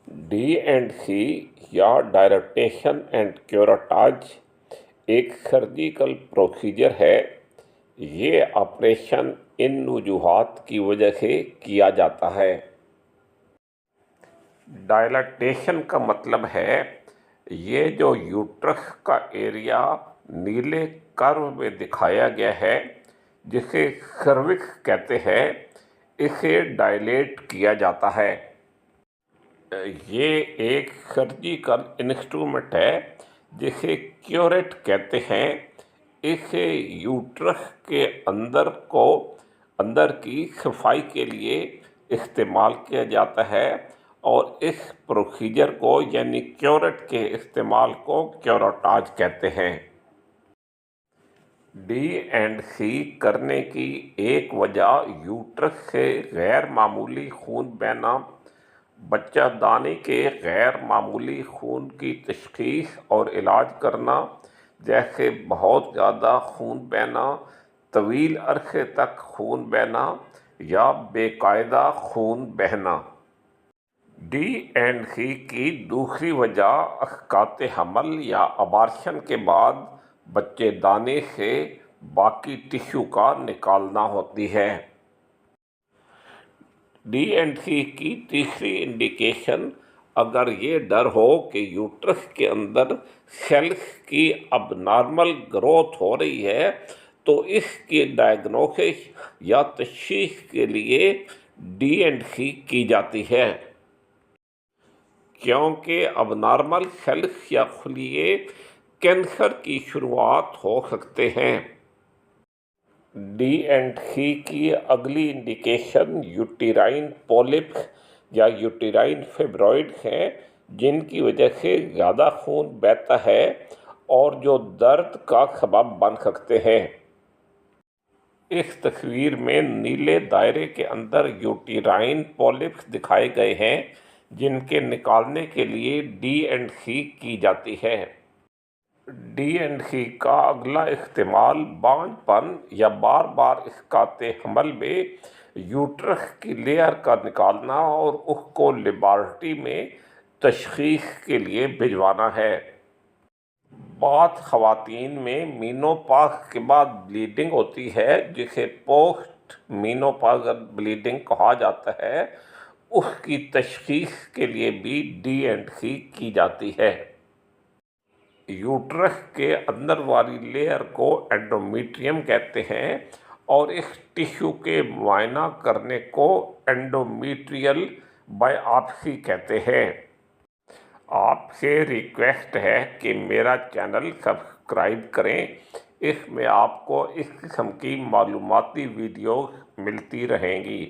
D and सी या dilatation and curettage एक surgical procedure है। ये ऑपरेशन इन वजूहात की वजह से किया जाता है। डायलेटेशन का मतलब है ये जो यूट्रस का एरिया नीले कर्व में दिखाया गया है, जिसे सर्विक्स कहते हैं, इसे डायलेट किया जाता है। ये एक सर्जिकल इंस्ट्रूमेंट है जिसे क्यूरेट कहते हैं। इसे यूट्रस के अंदर की सफाई के लिए इस्तेमाल किया जाता है और इस प्रोसीजर को यानी क्यूरेट के इस्तेमाल को क्यूरेटाज कहते हैं। डी एंड सी करने की एक वजह यूट्रस से गैर मामूली खून बहना, बच्चादानी के गैर मामूली खून की तशख़ीस और इलाज करना, जैसे बहुत ज़्यादा खून बहना, तवील अरसे तक खून बहना या बेकायदा खून बहना। डी एंड सी की दूसरी वजह अस्कात हमल या अबार्शन के बाद बच्चेदानी से बाकी टिश्यू का निकालना होती है। डी एंड सी की तीसरी इंडिकेशन अगर ये डर हो कि यूट्रस के अंदर सेल्स की अबनॉर्मल ग्रोथ हो रही है, तो इसकी डायग्नोसिस या तशख़ीस के लिए डी एंड सी की जाती है, क्योंकि अबनॉर्मल सेल्स या खुलिए कैंसर की शुरुआत हो सकते हैं। डी एंड सी की अगली इंडिकेशन यूटेराइन पॉलिप्स या यूटेराइन फिब्रॉइड्स हैं, जिनकी वजह से ज़्यादा खून बहता है और जो दर्द का सबब बन सकते हैं। इस तस्वीर में नीले दायरे के अंदर यूटेराइन पॉलिप्स दिखाए गए हैं, जिनके निकालने के लिए डी एंड सी की जाती है। डी एंड सी का अगला इस्तेमाल बांझपन या बार बार इसकाते हमल में यूट्रस की लेयर का निकालना और उसको लेबॉर्ट्री में तशख़ीस के लिए भिजवाना है। बहुत ख़वातीन में मीनोपॉज़ के बाद ब्लीडिंग होती है, जिसे पोस्ट मीनोपॉज़ल ब्लीडिंग कहा जाता है। उसकी तशख़ीस के लिए भी डी एंड सी की जाती है। यूट्रस के अंदर वाली लेयर को एंडोमेट्रियम कहते हैं और इस टिश्यू के मुआयना करने को एंडोमेट्रियल बायोप्सी कहते हैं। आपसे रिक्वेस्ट है कि मेरा चैनल सब्सक्राइब करें। इसमें आपको इस किस्म की मालूमाती वीडियो मिलती रहेंगी।